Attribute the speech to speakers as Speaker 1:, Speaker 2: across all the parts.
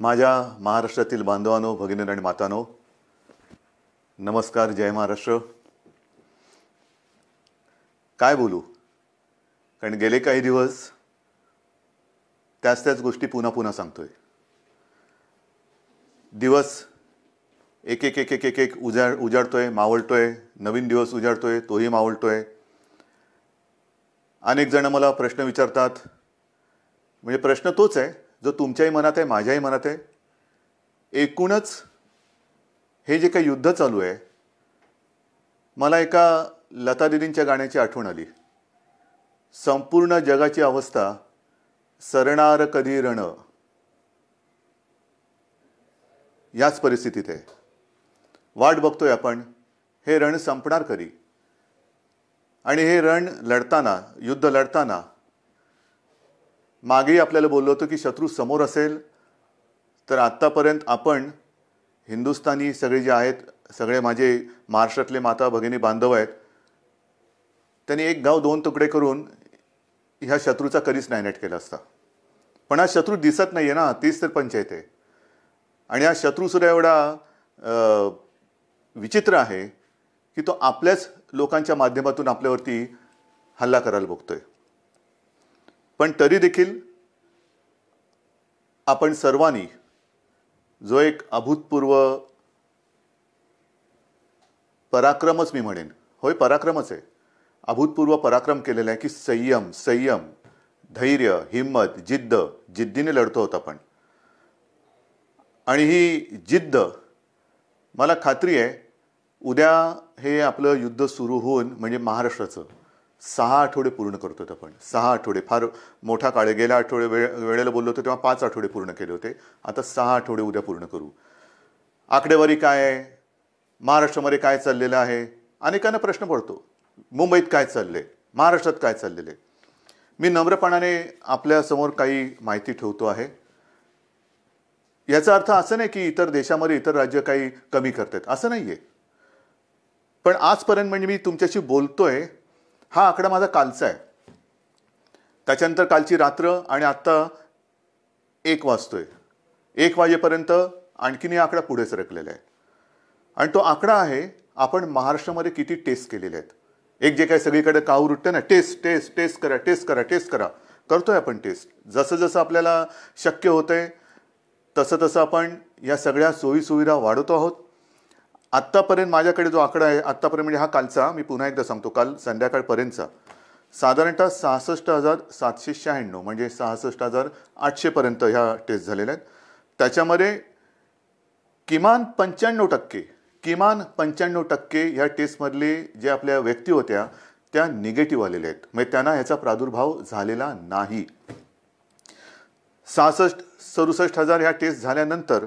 Speaker 1: माझ्या महाराष्ट्रातील बांधवांनो, भगिनी आणि मातांनो, नमस्कार. जय महाराष्ट्र. काय बोलू, कारण गेले काही दिवस त्याच गोष्टी पुन्हा पुन्हा सांगतोय. दिवस एक एक एक एक एक एक उजाडतोय, मावळतोय. नवीन दिवस उजाडतोय, तोही मावळतोय. अनेक जण मला प्रश्न विचारतात. म्हणजे प्रश्न तोच आहे जो तुमच्याही मनात आहे, माझ्याही मनात आहे. एकूणच हे जे काही युद्ध चालू आहे, मला एका लता दीदींच्या गाण्याची आठवण आली. संपूर्ण जगाची अवस्था सरणार कधी रण, याच परिस्थितीत आहे. वाट बघतोय आपण, हे रण संपणार कधी. आणि हे रण लढताना, युद्ध लढताना मागेही आपल्याला बोललो होतो की शत्रू समोर असेल तर आत्तापर्यंत आपण हिंदुस्थानी सगळे जे आहेत, सगळे माझे महाराष्ट्रातले माता भगिनी बांधव आहेत, त्यांनी एक गाव दोन तुकडे करून ह्या शत्रूचा कधीच नायनाट केला असता. पण हा शत्रू दिसत नाही आहे ना, तीच तर पंचायत आहे. आणि हा शत्रूसुद्धा एवढा विचित्र आहे की तो आपल्याच लोकांच्या माध्यमातून आपल्यावरती हल्ला करायला बघतोय. पण तरी देखील आपण सर्वांनी जो एक अभूतपूर्व पराक्रमच, मी म्हणेन, होय पराक्रमच आहे, अभूतपूर्व पराक्रम केलेला आहे की संयम, धैर्य, हिम्मत, जिद्दीने लढतो होता आपण. आणि ही जिद्द, मला खात्री आहे उद्या हे आपलं युद्ध सुरू होऊन, म्हणजे महाराष्ट्राचं 6 आठवडे पूर्ण करतो आपण. 6 आठवडे फार मोठा काळ आहे. गेल्या वेळेला बोललो होतो तेव्हा 5 आठवडे पूर्ण केले होते. आता 6 आठवडे उद्या पूर्ण करू. आकडेवारी काय आहे, महाराष्ट्रामध्ये काय चाललेलं आहे, अनेकांना प्रश्न पडतो. मुंबईत काय चाललंय, महाराष्ट्रात काय चाललेलं आहे. मी नम्रपणाने आपल्यासमोर काही माहिती ठेवतो आहे. याचा अर्थ असं नाही की इतर देशामध्ये इतर राज्य काही कमी करतात, असं नाही आहे. पण आजपर्यंत म्हणजे मी तुमच्याशी बोलतोय, हा आकडा माझा कालचा आहे. त्याच्यानंतर कालची रात्र आणि आत्ता 1 वाजतोय. 1 वाजेपर्यंत आणखीन हा आकडा पुढे सरकलेला आहे. आणि तो आकडा आहे आपण महाराष्ट्रामध्ये किती टेस्ट केलेले आहेत. एक जे काही सगळीकडे काहूर उठतं ना, टेस्ट करा, करतोय आपण टेस्ट. जसं जसं आपल्याला शक्य होतंय तसं आपण या सगळ्या सोयीसुविधा वाढवतो आहोत. आत्तापर्यंत माझ्याकडे जो आकडा आहे, आत्तापर्यंत म्हणजे हा कालचा, मी पुन्हा एकदा सांगतो, काल संध्याकाळपर्यंतचा साधारणतः 66,796, म्हणजे 66,800 पर्यंत ह्या टेस्ट झालेल्या आहेत. त्याच्यामध्ये किमान 95% ह्या टेस्टमधले जे आपल्या व्यक्ती होत्या त्या निगेटिव्ह आलेल्या आहेत. म्हणजे त्यांना ह्याचा प्रादुर्भाव झालेला नाही. 66-67,000 ह्या टेस्ट झाल्यानंतर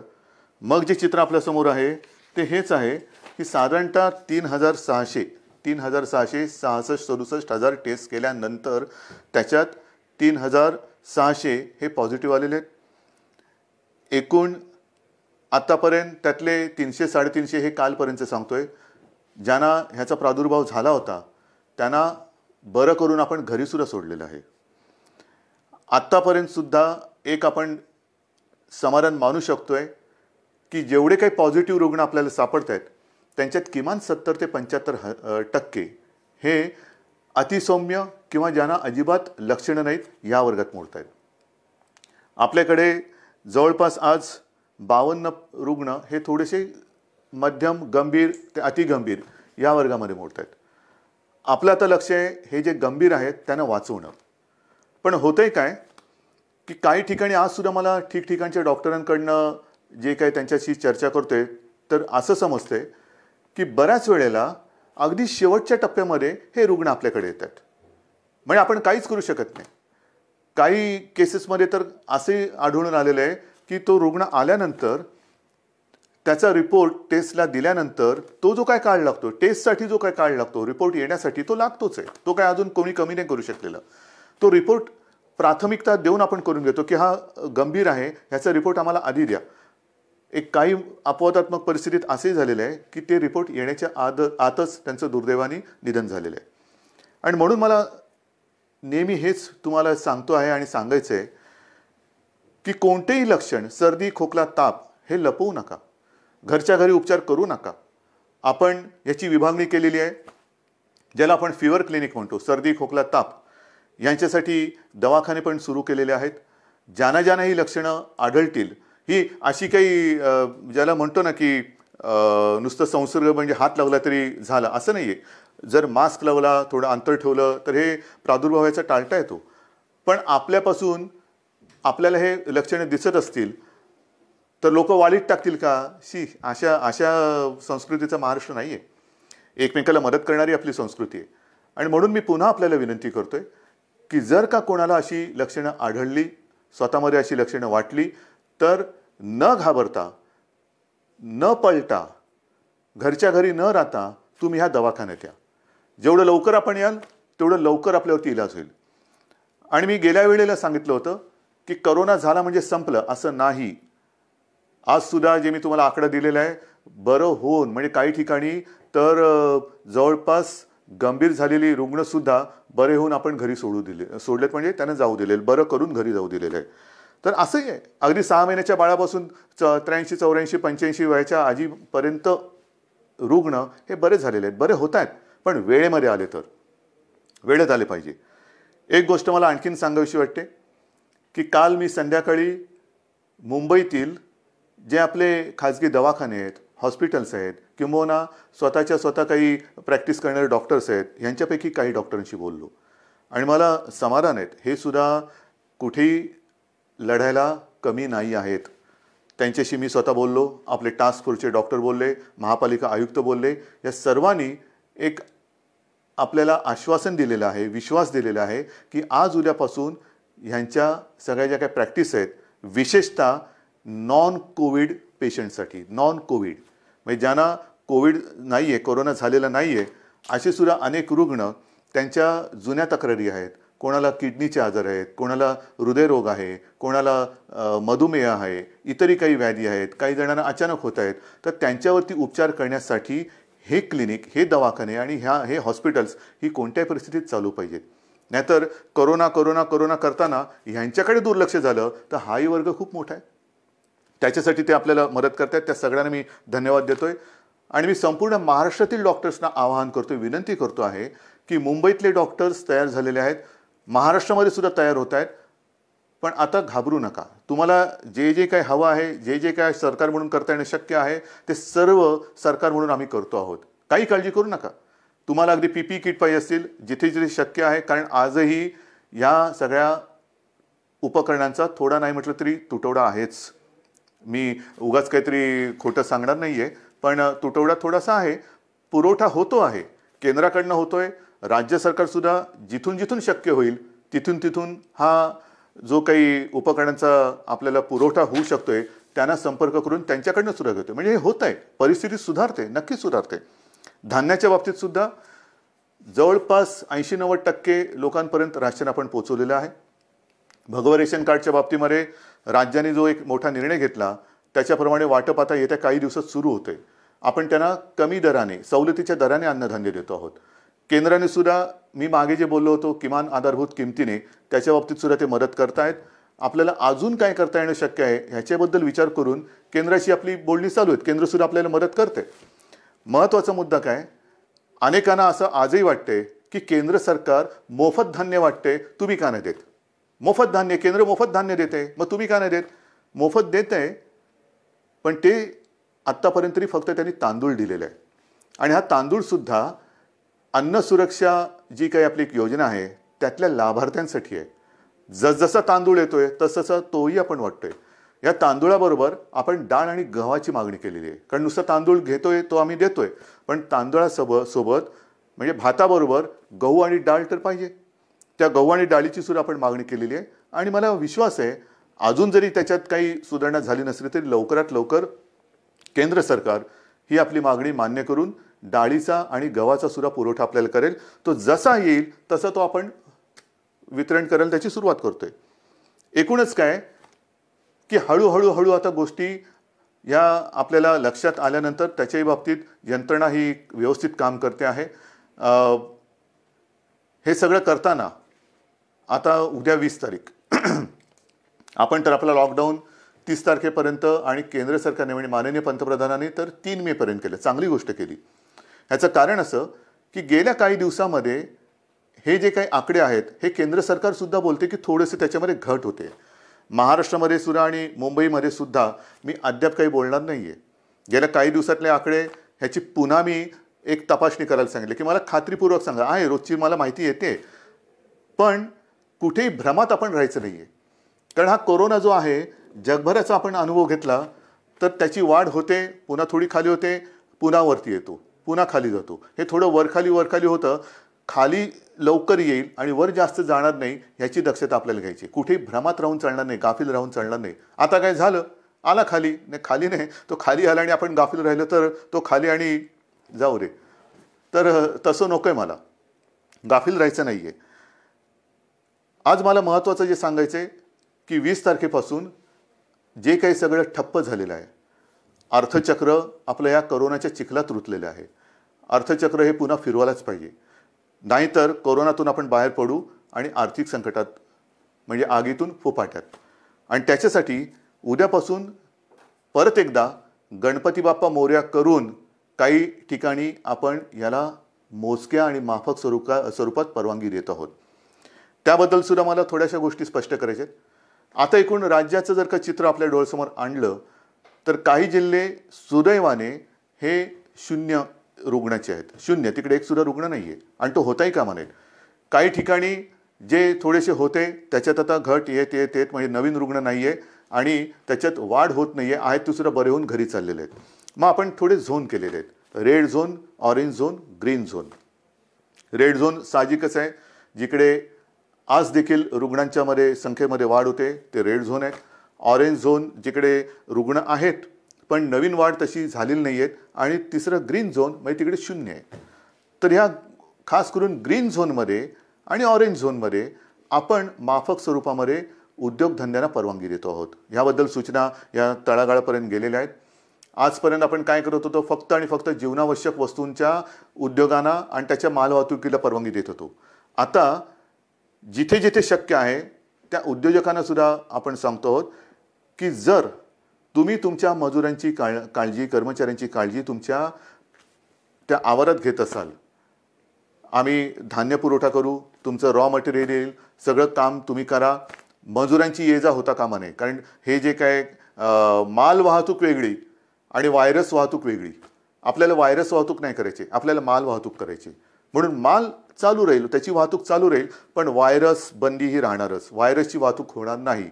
Speaker 1: मग जे चित्र आपल्यासमोर आहे ते हेच आहे की साधारणतः 3,666-67,000 टेस्ट केल्यानंतर त्याच्यात 3,600 हे पॉझिटिव्ह आलेले आहेत. एकूण आत्तापर्यंत त्यातले 300-350 हे कालपर्यंत सांगतोय, ज्यांना ह्याचा प्रादुर्भाव झाला होता त्यांना बरं करून आपण घरीसुद्धा सोडलेलं आहे. आत्तापर्यंतसुद्धा एक आपण समाधान मानू शकतोय की जेवढे काही पॉझिटिव्ह रुग्ण आपल्याला सापडत आहेत त्यांच्यात किमान 70 ते 75% हे अतिसौम्य किंवा ज्यांना अजिबात लक्षणं नाहीत या वर्गात मोडत आहेत. आपल्याकडे जवळपास आज 52 रुग्ण हे थोडेसे मध्यम गंभीर ते अतिगंभीर या वर्गामध्ये मोडत आहेत. आपलं आता लक्ष आहे हे जे गंभीर आहेत त्यांना वाचवणं. पण होतंय काय की काही ठिकाणी आजसुद्धा मला ठिकठिकाणच्या डॉक्टरांकडनं जे काही त्यांच्याशी चर्चा करतोय तर असं समजतंय की बऱ्याच वेळेला अगदी शेवटच्या टप्प्यामध्ये हे रुग्ण आपल्याकडे येतात. म्हणजे आपण काहीच करू शकत नाही. काही केसेसमध्ये तर असे आढळून आलेलं आहे की तो रुग्ण आल्यानंतर त्याचा रिपोर्ट टेस्टला दिल्यानंतर तो जो काय काळ लागतो, टेस्टसाठी जो काय काळ लागतो, रिपोर्ट येण्यासाठी तो लागतोच आहे. तो काय अजून कोणी कमी नाही करू शकलेला. तो रिपोर्ट प्राथमिकता देऊन आपण करून घेतो की हा गंभीर आहे, ह्याचा रिपोर्ट आम्हाला आधी द्या. एक काही अपवादात्मक परिस्थितीत असेही झालेलं आहे की ते रिपोर्ट येण्याच्या आतच त्यांचं दुर्दैवाने निधन झालेलं आहे. आणि म्हणून मला नेहमी हेच तुम्हाला सांगतो आहे आणि सांगायचं आहे की कोणतेही लक्षण, सर्दी, खोकला, ताप हे लपवू नका, घरच्या घरी उपचार करू नका. आपण याची विभागणी केलेली आहे, ज्याला आपण फीवर क्लिनिक म्हणतो. सर्दी, खोकला, ताप यांच्यासाठी दवाखाने पण सुरू केलेले आहेत. ज्यांना ही लक्षणं आढळतील, ही अशी काही ज्याला म्हणतो ना की नुसतं संसर्ग म्हणजे हात लावला तरी झाला असं नाही आहे. जर मास्क लावला, थोडं अंतर ठेवलं तर हे प्रादुर्भावाचा टाळता येतो. पण आपल्यापासून आपल्याला हे लक्षणं दिसत असतील तर लोक वालीत टाकतील का? अशा संस्कृतीचा महाराष्ट्र नाही आहे. एकमेकाला मदत करणारी आपली संस्कृती आहे. आणि म्हणून मी पुन्हा आपल्याला विनंती करतोय की जर का कोणाला अशी लक्षणं आढळली, स्वतःमध्ये अशी लक्षणं वाटली, तर न घाबरता, न पळता, घरच्या घरी न राहता तुम्ही ह्या दवाखान्यात या. जेवढं लवकर आपण याल तेवढं लवकर आपल्यावरती इलाज होईल. आणि मी गेल्या वेळेला सांगितलं होतं की करोना झाला म्हणजे संपलं, असं नाही. आज सुद्धा जे मी तुम्हाला आकडा दिलेला आहे, बरं होऊन म्हणजे काही ठिकाणी तर जवळपास गंभीर झालेली रुग्ण सुद्धा बरे होऊन आपण घरी सोडलेत, म्हणजे त्यांना जाऊ दिलेलं, बरं करून घरी जाऊ दिलेलं आहे. तर असंही आहे, अगदी 6 महिन्याच्या बाळापासून 83, 84, 85 वयाच्या आजीपर्यंत रुग्ण हे बरे झालेले आहेत, बरे होत आहेत. पण वेळेमध्ये आले तर, वेळेत आले पाहिजे. एक गोष्ट मला आणखीन सांगावीशी वाटते की काल मी संध्याकाळी मुंबईतील जे आपले खाजगी दवाखाने आहेत, हॉस्पिटल्स आहेत, किंबहुना स्वतः काही प्रॅक्टिस करणारे डॉक्टर्स आहेत, यांच्यापैकी काही डॉक्टरांशी बोललो. आणि मला समाधान आहेत, हे सुद्धा कुठेही लढायला कमी नाही आहेत. त्यांच्याशी मी स्वतः बोललो, आपले टास्क फोर्सचे डॉक्टर बोलले, महापालिका आयुक्त बोलले. या सर्वांनी एक आपल्याला आश्वासन दिलेलं आहे, विश्वास दिलेला आहे की आज उद्यापासून ह्यांच्या सगळ्या ज्या काही प्रॅक्टिस आहेत, विशेषतः नॉन कोविड पेशंटसाठी, नॉन कोविड म्हणजे ज्यांना कोविड नाही आहे, कोरोना झालेला नाही आहे, असे सुद्धा अनेक रुग्ण, त्यांच्या जुन्या तक्रारी आहेत. कोणाला किडनीचे आजार आहेत, कोणाला हृदयरोग आहे, कोणाला मधुमेह आहे, इतरही काही व्याधी आहेत, काही जणांना अचानक होत आहेत. तर त्यांच्यावरती उपचार करण्यासाठी हे क्लिनिक, हे दवाखाने आणि हे हॉस्पिटल्स ही कोणत्याही परिस्थितीत चालू पाहिजेत. नाहीतर करोना करताना ह्यांच्याकडे दुर्लक्ष झालं तर हाही वर्ग खूप मोठा आहे. त्याच्यासाठी ते आपल्याला मदत करतात. त्या सगळ्यांना मी धन्यवाद देतोय. आणि मी संपूर्ण महाराष्ट्रातील डॉक्टर्सना आवाहन करतोय, विनंती करतो आहे की मुंबईतले डॉक्टर्स तयार झालेले आहेत, महाराष्ट्रामध्ये सुद्धा तयार होत आहेत. पण आता घाबरू नका. तुम्हाला जे काही हवं आहे, जे काय सरकार म्हणून करता येणं शक्य आहे, ते सर्व सरकार म्हणून आम्ही करतो आहोत. काही काळजी करू नका. तुम्हाला अगदी PPE किट पाहिजे असतील, जिथे शक्य आहे, कारण आजही या सगळ्या उपकरणांचा थोडा नाही म्हटलं तरी तुटवडा आहेच. मी उगाच काहीतरी खोटं सांगणार नाही आहे, पण तुटवडा थोडासा आहे. पुरवठा होतो आहे, केंद्राकडनं होतोय. राज्य सरकारसुद्धा जिथून शक्य होईल तिथून हा जो काही उपकरणांचा आपल्याला पुरवठा होऊ शकतोय त्यांना संपर्क करून त्यांच्याकडनं सुद्धा घेतोय. म्हणजे हे होत आहे, परिस्थिती सुधारते, नक्कीच सुधारते. धान्याच्या बाबतीत सुद्धा जवळपास 80-90% लोकांपर्यंत राशन आपण पोहोचवलेलं आहे. भगवा रेशन कार्डच्या बाबतीमध्ये राज्याने जो एक मोठा निर्णय घेतला त्याच्याप्रमाणे वाटप आता येत्या काही दिवसात सुरू होते. आपण त्यांना कमी दराने, सवलतीच्या दराने अन्नधान्य देतो आहोत. केंद्राने सुद्धा, मी मागे जे बोललो होतो किमान आधारभूत किमतीने, त्याच्या बाबतीत सुद्धा ते मदत करतायत. आपल्याला अजून काय करता येणं शक्य आहे ह्याच्याबद्दल विचार करून केंद्राशी आपली बोलणी चालू आहेत. केंद्र सुद्धा आपल्याला मदत करते. महत्त्वाचा मुद्दा काय, अनेकांना असं आजही वाटते की केंद्र सरकार मोफत धान्य वाटते, तुम्ही का नाही देत? मोफत धान्य, केंद्र मोफत धान्य देते, मग तुम्ही का नाही देत? मोफत देत आहे, पण ते आत्तापर्यंत तरी फक्त त्यांनी तांदूळ दिलेला आहे. आणि हा तांदूळ सुद्धा अन्न सुरक्षा जी काही आपली एक योजना आहे त्यातल्या लाभार्थ्यांसाठी आहे. जसजसा तांदूळ येतोय तसं तोही आपण वाटतोय. या तांदूळाबरोबर आपण डाळ आणि गव्हाची मागणी केलेली आहे. कारण नुसता तांदूळ घेतोय तो आम्ही देतोय, पण तांदूळासोबत म्हणजे भाताबरोबर गहू आणि डाळ तर पाहिजे. त्या गहू आणि डाळीची सुद्धा आपण मागणी केलेली आहे. आणि मला विश्वास आहे अजून जरी त्याच्यात काही सुधारणा झाली नसली तरी लवकरात लवकर केंद्र सरकार ही आपली मागणी मान्य करून डाळीचा आणि गव्हाचा सुद्धा पुरवठा आपल्याला करेल. तो जसा येईल तसा तो आपण वितरण करायला त्याची सुरुवात करतोय. एकूणच काय की हळूहळू आता गोष्टी या आपल्याला लक्षात आल्यानंतर त्याच्याही बाबतीत यंत्रणा ही व्यवस्थित काम करते आहे. हे सगळं करताना आता उद्या 20 तारीख आपण तर आपला लॉकडाऊन 30 तारखेपर्यंत आणि केंद्र सरकारने म्हणजे माननीय पंतप्रधानांनी तर 3 मे पर्यंत केलं. चांगली गोष्ट केली. ह्याचं कारण असं की गेल्या काही दिवसामध्ये हे जे काही आकडे आहेत हे केंद्र सरकार सुद्धा बोलते की थोडेसे त्याच्यामध्ये घट होते. महाराष्ट्रामध्ये सुद्धा आणि मुंबईमध्ये सुद्धा मी अद्याप काही बोलणार नाही आहे. गेल्या काही दिवसातले आकडे ह्याची पुन्हा मी एक तपासणी करायला सांगितले की मला खात्रीपूर्वक सांगा. आहे रोजची मला माहिती येते, पण कुठेही भ्रमात आपण राहायचं नाही आहे. कारण हा कोरोना जो आहे जगभराचा आपण अनुभव घेतला तर त्याची वाढ होते, पुन्हा थोडी खाली होते, पुन्हा वरती येतो, पुन्हा खाली जातो. हे थोडं वरखाली होतं. खाली लवकर येईल आणि वर जास्त जाणार नाही ह्याची दक्षता आपल्याला घ्यायची. कुठेही भ्रमात राहून चालणार नाही, गाफील राहून चालणार नाही. आता काय झालं, आला खाली नाही, तो खाली आला आणि आपण गाफील राहिलो तर तो खाली आणि जाऊ रे. तर तसं नको आहे, मला गाफील राहायचं नाही आहे. आज मला महत्त्वाचं जे सांगायचं आहे की 20 तारखेपासून जे काही सगळं ठप्प झालेलं आहे, अर्थचक्र आपलं या करोनाच्या चिखलात रुतलेलं आहे. अर्थचक्र हे पुन्हा फिरवायलाच पाहिजे, नाहीतर कोरोनातून आपण बाहेर पडू आणि आर्थिक संकटात म्हणजे आगीतून फोपाट्यात. आणि त्याच्यासाठी उद्यापासून परत एकदा गणपती बाप्पा मोरया करून काही ठिकाणी आपण याला मोजक्या आणि माफक स्वरूपात परवानगी देत आहोत. त्याबद्दल सुद्धा मला थोड्याशा गोष्टी स्पष्ट करायच्या आहेत. आता एकूण राज्याचं जर का चित्र आपल्या डोळ्यासमोर आणलं तर काही जिल्हे सुदैवाने हे 0 रुग्णाचे आहेत. 0, तिकडे एक सुद्धा रुग्ण नाही आहे आणि तो होताही कामा नये. काही ठिकाणी जे थोडेसे होते त्याच्यात आता घट येत म्हणजे नवीन रुग्ण नाही आहे आणि त्याच्यात वाढ होत नाही आहे. ते सुद्धा बरे होऊन घरी चाललेले आहेत. मग आपण थोडे झोन केलेले आहेत, red zone, orange zone, green zone. Red zone साहजिकच आहे, जिकडे आज देखील रुग्णांच्या संख्येमध्ये वाढ होते ते रेड झोन आहेत. ऑरेंज झोन जिकडे रुग्ण आहेत पण नवीन वाढ तशी झालेली नाही आहेत. आणि तिसरं ग्रीन झोन म्हणजे तिकडे 0 आहे. तर ह्या खास करून ग्रीन झोनमध्ये आणि ऑरेंज झोनमध्ये आपण माफक स्वरूपामध्ये उद्योगधंद्यांना परवानगी देतो आहोत. ह्याबद्दल सूचना या तळागाळापर्यंत गेलेल्या आहेत. आजपर्यंत आपण काय करत होतो, फक्त आणि फक्त जीवनावश्यक वस्तूंच्या उद्योगांना आणि त्याच्या मालवाहतुकीला परवानगी देत होतो. आता जिथे जिथे शक्य आहे त्या उद्योजकांना सुद्धा आपण सांगतो आहोत की जर तुम्ही तुमच्या मजुरांची काळजी, कर्मचाऱ्यांची काळजी तुमच्या त्या आवारात घेत असाल, आम्ही धान्य पुरवठा करू, तुमचं रॉ मटेरियल येईल, सगळं काम तुम्ही करा, मजुरांची ये जा होता कामा नये. कारण हे जे काय माल वाहतूक वेगळी आणि व्हायरस वाहतूक वेगळी. आपल्याला व्हायरस वाहतूक नाही करायची, आपल्याला माल वाहतूक करायची. म्हणून माल चालू राहील, त्याची वाहतूक चालू राहील, पण व्हायरस बंदी ही राहणारच. व्हायरसची वाहतूक होणार नाही.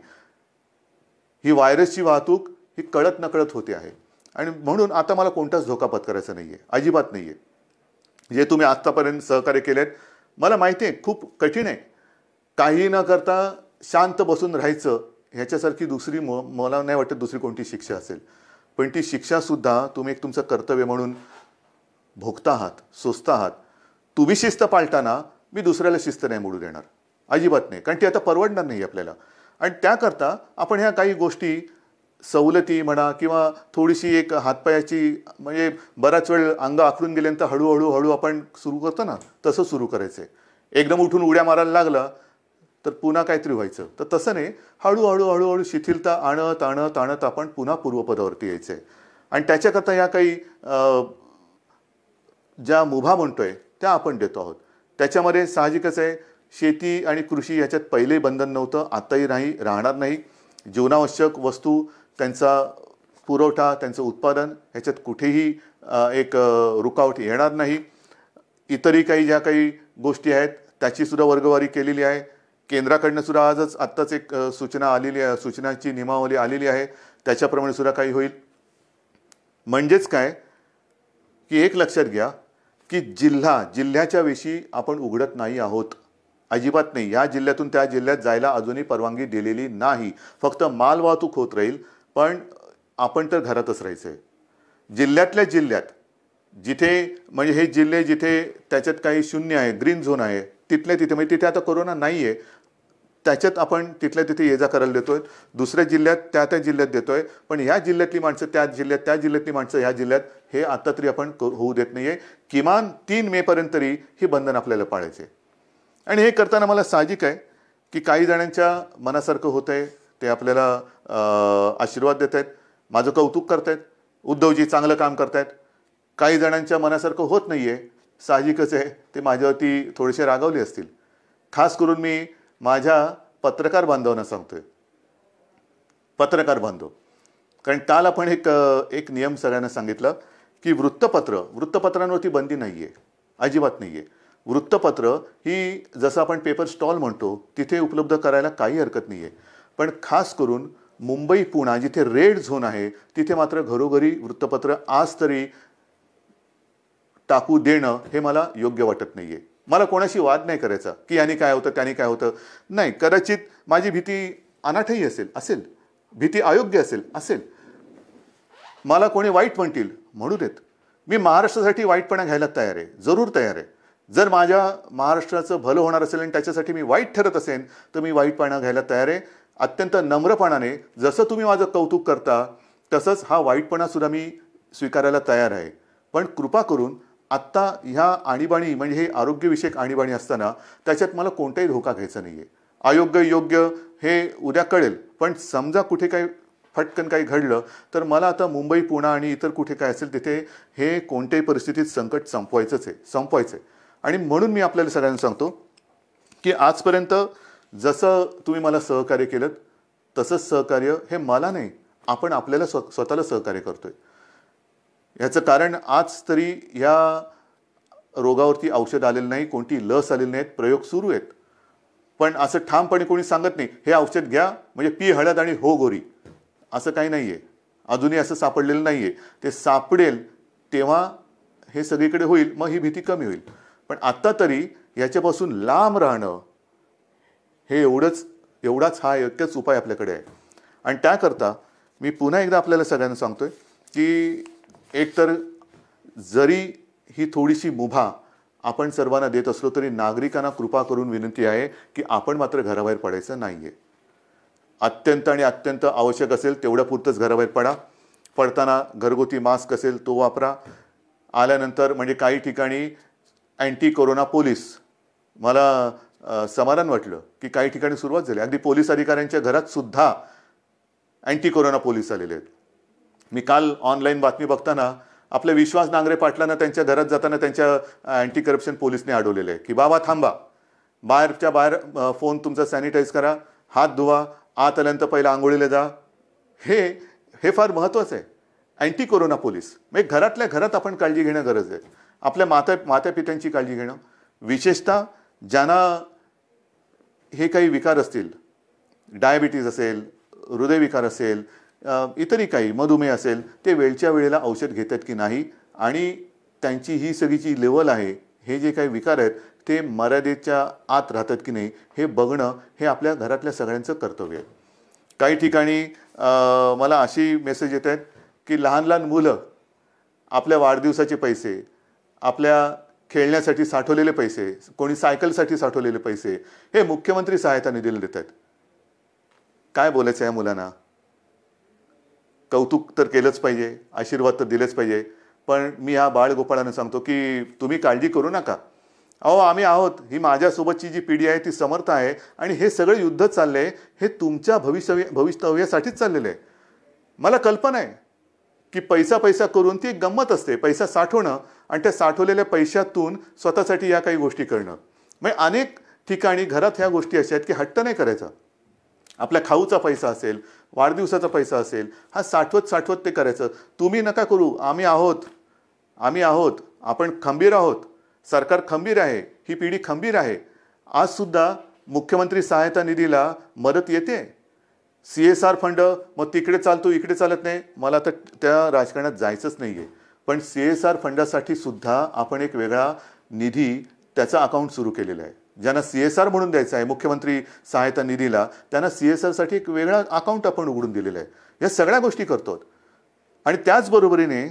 Speaker 1: ही व्हायरसची वाहतूक ही कळत नकळत होते आहे. आणि म्हणून आता मला कोणताच धोका पत्करायचा नाही आहे, अजिबात नाही आहे. जे तुम्ही आत्तापर्यंत सहकार्य केलेत मला माहिती आहे खूप कठीण आहे. काही न करता शांत बसून राहायचं ह्याच्यासारखी दुसरी मला नाही वाटत दुसरी कोणती शिक्षा असेल. पण ती शिक्षासुद्धा तुम्ही एक तुमचं कर्तव्य म्हणून भोगता आहात, सोसता आहात. तुम्ही शिस्त पाळताना मी दुसऱ्याला शिस्त नाही मोडू देणार, अजिबात नाही. कारण ती आता परवडणार नाही आपल्याला. आणि त्याकरता आपण ह्या काही गोष्टी सवलती म्हणा किंवा थोडीशी एक हातपायाची म्हणजे बराच वेळ अंग आखडून गेल्यानंतर हळूहळू आपण सुरू करतो ना, तसं सुरू करायचं आहे. एकदम उठून उड्या मारायला लागला तर पुन्हा काहीतरी व्हायचं. तर तसं नाही, हळूहळू शिथिलता आणत आपण पुन्हा पूर्वपदावरती यायचं आहे. आणि त्याच्याकरता या काही ज्या मुभा म्हणतोय त्या आपण देतो आहोत. त्याच्यामध्ये साहजिकच आहे, शेती आणि कृषी याच्यात पहिलेही बंधन नव्हतं, आताही नाही, राहणार नाही. जीवनावश्यक वस्तू, त्यांचा पुरवठा, त्यांचं उत्पादन ह्याच्यात कुठेही एक रुकावट येणार नाही. इतरही काही ज्या काही गोष्टी आहेत त्याची सुद्धा वर्गवारी केलेली आहे. केंद्राकडनं सुद्धा आत्ताच एक सूचना आलेली आहे, सूचनाची नियमावली आलेली आहे, त्याच्याप्रमाणे सुद्धा काही होईल. म्हणजेच काय की एक लक्षात घ्या की जिल्ह्याच्या विषयी आपण उघडत नाही आहोत, अजिबात नाही. या जिल्ह्यातून त्या जिल्ह्यात जायला अजूनही परवानगी दिलेली नाही. फक्त माल वाहतूक होत राहील, पण आपण तर घरातच राहायचं आहे. जिल्ह्यातल्या जिल्ह्यात जिथे म्हणजे हे जिल्हे जिथे त्याच्यात काही 0 आहे, ग्रीन झोन आहे, तिथल्या तिथे म्हणजे तिथे आता कोरोना नाही आहे, त्याच्यात आपण तिथल्या तिथे ये जा करायला देतोय. दुसऱ्या जिल्ह्यात त्या जिल्ह्यात देतोय, पण ह्या जिल्ह्यातली माणसं त्या जिल्ह्यातली माणसं ह्या जिल्ह्यात हे आता तरी आपण होऊ देत नाहीये. किमान 3 मे पर्यंत तरी ही बंधन आपल्याला पाळायचे. आणि हे करताना मला साहजिक आहे की काही जणांच्या मनासारखं होतंय, ते आपल्याला आशीर्वाद देत आहेत, माझं कौतुक करतायत, उद्धवजी चांगलं काम करतायत. काही जणांच्या मनासारखं होत नाही आहे, साहजिकच आहे, ते माझ्यावरती थोडेसे रागावले असतील. खास करून मी माझ्या पत्रकार बांधवांना सांगतोय, पत्रकार बांधव, कारण काल आपण एक नियम सगळ्यांना सांगितलं की वृत्तपत्रांवरती बंदी नाही आहे, अजिबात नाही आहे. वृत्तपत्र ही जसं आपण पेपर स्टॉल म्हणतो तिथे उपलब्ध करायला काही हरकत नाही आहे, पण खास करून मुंबई पुणे जिथे रेड झोन आहे तिथे मात्र घरोघरी वृत्तपत्र आज तरी टाकू देणं हे मला योग्य वाटत नाही आहे. मला कोणाशी वाद नाही करायचा की याने काय होतं त्याने काय होतं, नाही. कदाचित माझी भीती अनाठही असेल, भीती अयोग्य असेल. मला कोणी वाईट म्हणतील म्हणू देत, मी महाराष्ट्रासाठी वाईटपणा घ्यायला तयार आहे, जरूर तयार आहे. जर माझ्या महाराष्ट्राचं भलं होणार असेल आणि त्याच्यासाठी मी वाईट ठरत असेल तर मी वाईटपणा घ्यायला तयार आहे. अत्यंत नम्रपणाने, जसं तुम्ही माझं कौतुक करता तसंच हा वाईटपणासुद्धा मी स्वीकारायला तयार आहे. पण कृपा करून आत्ता ह्या आणीबाणी म्हणजे हे आरोग्यविषयक आणीबाणी असताना त्याच्यात मला कोणताही धोका घ्यायचा नाही आहे. अयोग्य योग्य हे उद्या कळेल, पण समजा कुठे काही फटकन काही घडलं तर मला आता मुंबई पुणे आणि इतर कुठे काय असेल तिथे हे कोणत्याही परिस्थितीत संकट संपवायचं आहे. आणि म्हणून मी आपल्याला सगळ्यांना सांगतो की आजपर्यंत जसं तुम्ही मला सहकार्य केलं तसंच सहकार्य हे मला नाही, आपण आपल्याला स्वतःला सहकार्य करतोय. याचं कारण आज तरी या रोगावरती औषध आलेलं नाही, कोणती लस आलेली नाहीत, प्रयोग सुरू आहेत. पण असं ठामपणे कोणी सांगत नाही हे औषध घ्या म्हणजे पी हळद आणि हो गोरी, असं काही नाही आहे. अजूनही असं सापडलेलं नाही आहे. ते सापडेल तेव्हा हे सगळीकडे होईल, मग ही भीती कमी होईल. पण आत्ता तरी याच्यापासून लांब राहणं हे एवढाच हा एकच उपाय आपल्याकडे आहे. आणि त्याकरता मी पुन्हा एकदा आपल्याला सगळ्यांना सांगतोय की एकतर जरी ही थोडीशी मुभा आपण सर्वांना देत असलो तरी नागरिकांना कृपा करून विनंती आहे की आपण मात्र घराबाहेर पडायचं नाही आहे. अत्यंत आवश्यक असेल तेवढ्या पुरतंच घराबाहेर पडा. पडताना घरगुती मास्क असेल तो वापरा. आल्यानंतर म्हणजे काही ठिकाणी अँटी कोरोना पोलीस, मला समाधान वाटलं की काही ठिकाणी सुरुवात झाली. अगदी पोलीस अधिकाऱ्यांच्या घरात सुद्धा अँटी कोरोना पोलीस आलेले आहेत. मी काल ऑनलाईन बातमी बघताना आपल्या विश्वास नांगरे पाटलांना त्यांच्या घरात जाताना त्यांच्या अँटी करप्शन पोलीसने अडवलेलं आहे की बाबा थांबा, बाहेर फोन तुमचा सॅनिटाईज करा, हात धुवा, आत आल्यानंतर पहिला आंघोळीला जा. हे फार महत्त्वाचं आहे. अँटी कोरोना पोलीस म्हणजे घरातल्या घरात आपण काळजी घेणं गरज आहे. आपल्या मातापित्यांची काळजी घेणं, विशेषतः ज्यांना हे काही विकार असतील, डायबिटीज असेल, हृदयविकार असेल, इतरही काही मधुमेह असेल, ते वेळच्या वेळेला औषध घेतात की नाही आणि त्यांची ही सगळी जी लेवल आहे, हे जे काही विकार आहेत ते मर्यादेच्या आत राहतात की नाही हे बघणं हे आपल्या घरातल्या सगळ्यांचं कर्तव्य आहे. काही ठिकाणी मला अशी मेसेज येत आहेत की लहान मुलं आपल्या वाढदिवसाचे पैसे, आपल्या खेळण्यासाठी साठवलेले पैसे, कोणी सायकलसाठी साठवलेले पैसे हे मुख्यमंत्री सहायता निधीला देत आहेत. काय बोलायचं या मुलांना? कौतुक तर केलंच पाहिजे, आशीर्वाद तर दिलेच पाहिजे, पण मी ह्या बाळगोपाळांना सांगतो की तुम्ही काळजी करू नका. अहो आम्ही आहोत, ही माझ्यासोबतची जी पिढी आहे ती समर्थ आहे आणि हे सगळं युद्ध चाललंय हे तुमच्या भवितव्यासाठीच चाललेलं आहे. मला कल्पना आहे की पैसा करून ती एक गंमत असते, पैसा साठवणं आणि त्या साठवलेल्या पैशातून स्वतःसाठी या काही गोष्टी करणं. म्हणजे अनेक ठिकाणी घरात ह्या गोष्टी अशा आहेत की हट्ट नाही करायचा. आपल्या खाऊचा पैसा असेल, वाढदिवसाचा पैसा असेल, हा साठवत ते करायचं. तुम्ही नका करू, आम्ही आहोत, आपण खंबीर आहोत, सरकार खंबीर आहे, ही पिढी खंबीर आहे. आज सुद्धा मुख्यमंत्री सहायता निधीला मदत येते. CSR फंड मग तिकडे चालतो इकडे चालत नाही, मला तर त्या राजकारणात जायचंच नाही आहे. पण CSR फंडासाठी सुद्धा आपण एक वेगळा निधी त्याचा अकाउंट सुरू केलेला आहे. ज्यांना CSR म्हणून द्यायचं आहे मुख्यमंत्री सहायता निधीला, त्यांना CSR साठी एक वेगळा अकाउंट आपण उघडून दिलेलं आहे. या सगळ्या गोष्टी करतो. आणि त्याचबरोबरीने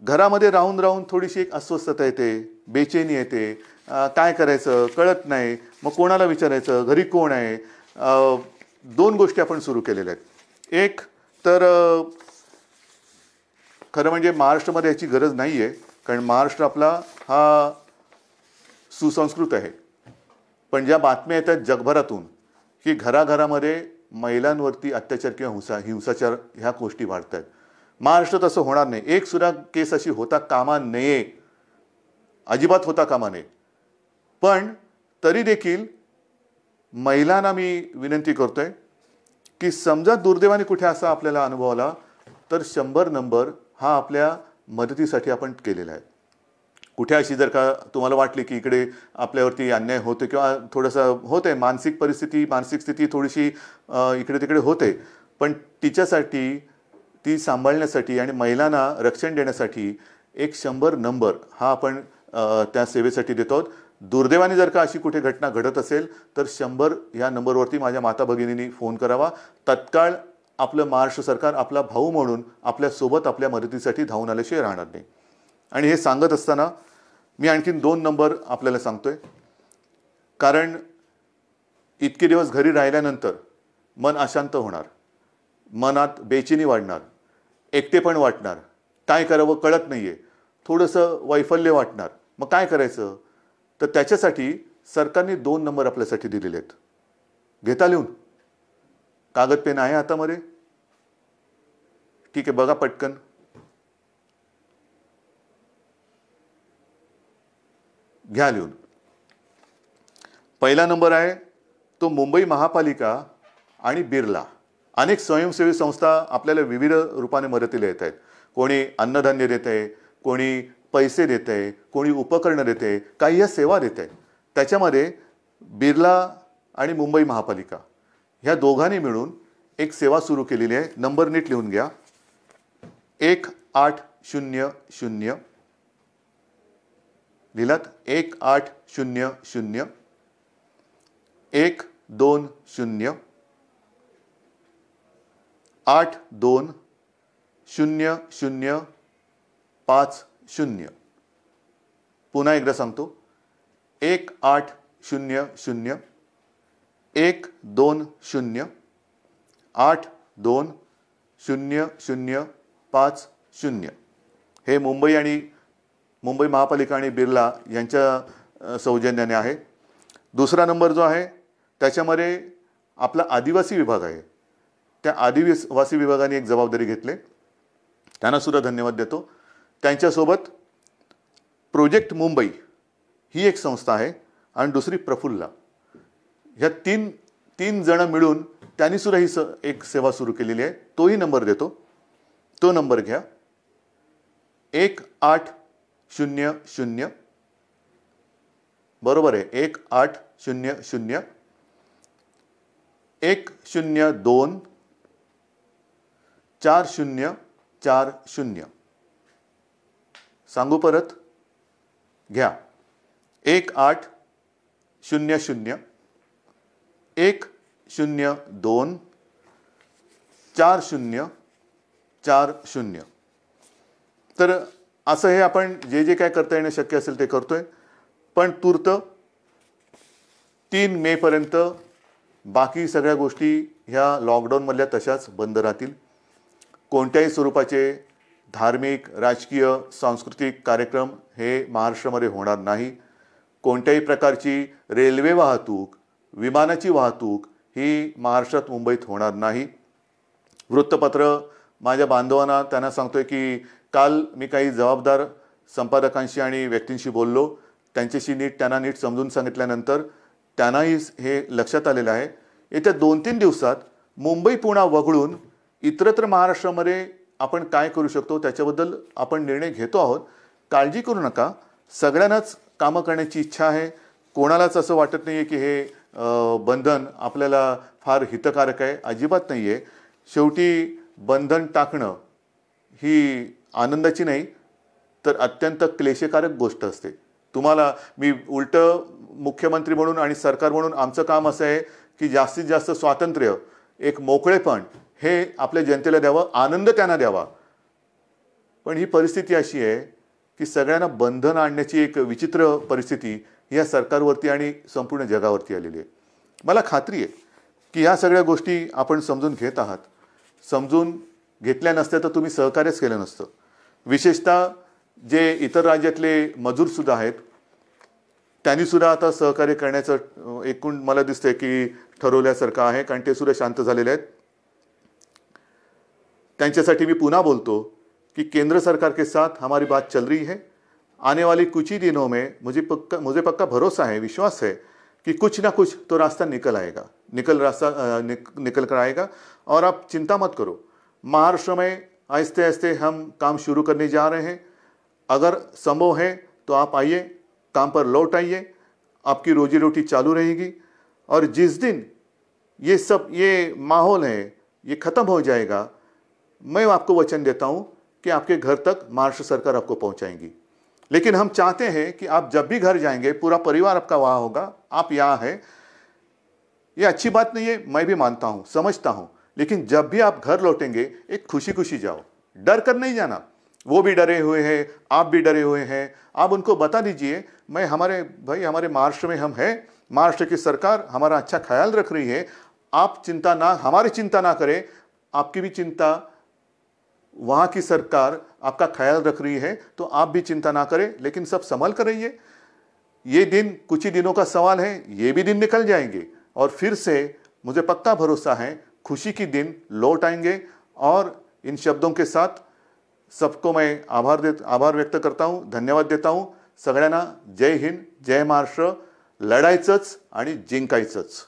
Speaker 1: घरामध्ये राहून थोडीशी एक अस्वस्थता येते, बेचैनी येते, काय करायचं कळत नाही, मग कोणाला विचारायचं, घरी कोण आहे. 2 गोष्टी आपण सुरू केलेल्या आहेत. एक तर खरं म्हणजे महाराष्ट्रामध्ये याची गरज नाही आहे, कारण महाराष्ट्र आपला हा सुसंस्कृत आहे. पण ज्या बातम्या येतात जगभरातून की घराघरामध्ये महिलांवरती अत्याचार किंवा हिंसाचार ह्या गोष्टी वाढत आहेत. महाराष्ट्रात असं होणार नाही. एक सुद्धा केस अशी होता कामा नये, अजिबात होता कामा नये. पण तरी देखील महिलांना मी विनंती करतोय की समजा दुर्दैवाने कुठे असा आपल्याला अनुभव आला तर 100 नंबर हा आपल्या मदतीसाठी आपण केलेला आहे. कुठे अशी जर का तुम्हाला वाटली की इकडे आपल्यावरती अन्याय होतो किंवा थोडंसं होतंय, मानसिक स्थिती थोडीशी इकडे तिकडे होते, पण तिच्यासाठी ती सांभाळण्यासाठी आणि महिलांना रक्षण देण्यासाठी एक 100 नंबर हा आपण त्या सेवेसाठी देतो. दुर्दैवाने जर का अशी कुठे घटना घडत असेल तर 100 या नंबरवरती माझ्या माता भगिनींनी फोन करावा. तत्काळ आपलं महाराष्ट्र सरकार आपला भाऊ म्हणून आपल्यासोबत आपल्या मदतीसाठी धावून आल्याशिवाय राहणार नाही. आणि हे सांगत असताना मी आणखीन 2 नंबर आपल्याला सांगतोय, कारण इतके दिवस घरी राहिल्यानंतर मन अशांत होणार, मनात बेचैनी वाढणार, एकटेपण वाटणार, काय करावं कळत नाहीये, थोडंसं वैफल्य वाटणार. मग काय करायचं? तर त्याच्यासाठी सरकारने 2 नंबर आपल्यासाठी दिलेले आहेत. घेता लिहून? कागद पेन आहे हातामध्ये? ठीक आहे, बघा पटकन. घ्या लिहून. पहिला नंबर आहे तो मुंबई महापालिका आणि बिर्ला. अनेक स्वयंसेवी संस्था आपल्याला विविध रूपाने मदतीला येत आहेत. कोणी अन्नधान्य देत आहे, कोणी पैसे देत आहे, कोणी उपकरणं देत आहे, काही या सेवा देत आहे. त्याच्यामध्ये बिर्ला आणि मुंबई महापालिका ह्या दोघांनी मिळून एक सेवा सुरू केलेली आहे. नंबर नीट लिहून घ्या. 1800 लिहिलात? 1800 120 820050. पुन्हा एकदा सांगतो. 1800 120 820050. हे मुंबई महापालिका आणि बिर्ला यांच्या सौजन्याने आहे. दुसरा नंबर जो आहे त्याच्यामध्ये आपला आदिवासी विभाग आहे. त्या आदिवासी विभागाने एक जबाबदारी घेतली, त्यांना सुद्धा धन्यवाद देतो. त्यांच्यासोबत प्रोजेक्ट मुंबई ही एक संस्था आहे आणि दुसरी प्रफुल्ला. ह्या तीन जण मिळून त्यांनी सुद्धा ही एक सेवा सुरू केलेली आहे. तोही नंबर देतो. तो नंबर घ्या. 1800 बरोबर आहे. 1800 102 4040. सांगू परत? घ्या. 1800 102 4040. तर असं हे आपण जे काय करता येणं शक्य असेल ते करतोय. पण तूर्त 3 मे पर्यंत बाकी सगळ्या गोष्टी ह्या लॉकडाऊनमधल्या तशाच बंद राहतील. कोणत्याही स्वरूपाचे धार्मिक, राजकीय, सांस्कृतिक कार्यक्रम हे महाराष्ट्रामध्ये होणार नाही. कोणत्याही प्रकारची रेल्वे वाहतूक, विमानाची वाहतूक ही महाराष्ट्रात, मुंबईत होणार नाही. वृत्तपत्र माझ्या बांधवांना त्यांना सांगतोय की काल मी काही जबाबदार संपादकांशी आणि व्यक्तींशी बोललो. त्यांच्याशी त्यांना नीट समजून सांगितल्यानंतर त्यांनाही हे लक्षात आलेलं आहे. येत्या 2-3 दिवसात मुंबई पुन्हा वगळून इतरत्र महाराष्ट्रामध्ये आपण काय करू शकतो त्याच्याबद्दल आपण निर्णय घेतो आहोत. काळजी करू नका. सगळ्यांनाच कामं करण्याची इच्छा आहे. कोणालाच असं वाटत नाही आहे की हे बंधन आपल्याला फार हितकारक आहे. अजिबात नाही आहे. शेवटी बंधन टाकणं ही आनंदाची नाही तर अत्यंत क्लेशकारक गोष्ट असते. तुम्हाला मी उलटं मुख्यमंत्री म्हणून आणि सरकार म्हणून आमचं काम असं आहे की जास्तीत जास्त स्वातंत्र्य, एक मोकळेपण हे आपल्या जनतेला द्यावं, आनंद त्यांना द्यावा. पण ही परिस्थिती अशी आहे की सगळ्यांना बंधन आणण्याची एक विचित्र परिस्थिती या सरकारवरती आणि संपूर्ण जगावरती आलेली आहे. मला खात्री आहे की ह्या सगळ्या गोष्टी आपण समजून घेत आहात. समजून घेतल्या नसत्या तर तुम्ही सहकार्यच केलं नसतं. विशेषतः जे इतर राज्यातले मजूरसुद्धा आहेत त्यांनी सुद्धा आता सहकार्य करण्याचं एकूण मला दिसतंय की ठरवल्यासारखं आहे, कारण ते सुद्धा शांत झालेले आहेत. त्यांच्यासाठी मी पुन्हा बोलतो कि केंद्र सरकार के साथ हमारी बात चल रही है. आने वाले कुछ ही दिनों में मुझे पक्का भरोसा है, विश्वास है कि कुछ ना कुछ तो रास्ता निकल कर आएगा. और आप चिंता मत करो, महाराष्ट्र में आहिस्ते आहिस्ते हम काम शुरू करने जा रहे हैं. अगर संभव है तो आप आइए, काम पर लौट आइए, आपकी रोजी रोटी चालू रहेगी. और जिस दिन ये माहौल है ये ख़त्म हो जाएगा, मैं आपको वचन देता हूँ कि आपके घर तक महाराष्ट्र सरकार आपको पहुँचाएंगी. लेकिन हम चाहते हैं कि आप जब भी घर जाएंगे पूरा परिवार आपका वहाँ होगा, आप यहाँ हैं. ये अच्छी बात नहीं है, मैं भी मानता हूँ, समझता हूँ, लेकिन जब भी आप घर लौटेंगे एक खुशी खुशी जाओ, डर कर नहीं जाना. वो भी डरे हुए हैं, आप भी डरे हुए हैं. आप उनको बता दीजिए हमारे महाराष्ट्र में हम हैं, महाराष्ट्र की सरकार हमारा अच्छा ख्याल रख रही है. आप हमारी चिंता ना करें, आपकी भी चिंता, वहाँ की सरकार आपका ख्याल रख रही है, तो आप भी चिंता ना करें, लेकिन सब संभल कर रहिए. ये दिन कुछ ही दिनों का सवाल है, ये भी दिन निकल जाएंगे और फिर से मुझे पक्का भरोसा है खुशी की दिन लौट आएंगे. और इन शब्दों के साथ सबको मैं आभार व्यक्त करता हूँ, धन्यवाद देता हूँ. सगळ्यांना जय हिंद, जय महाराष्ट्र. लढायचंच आणि जिंकायचंच.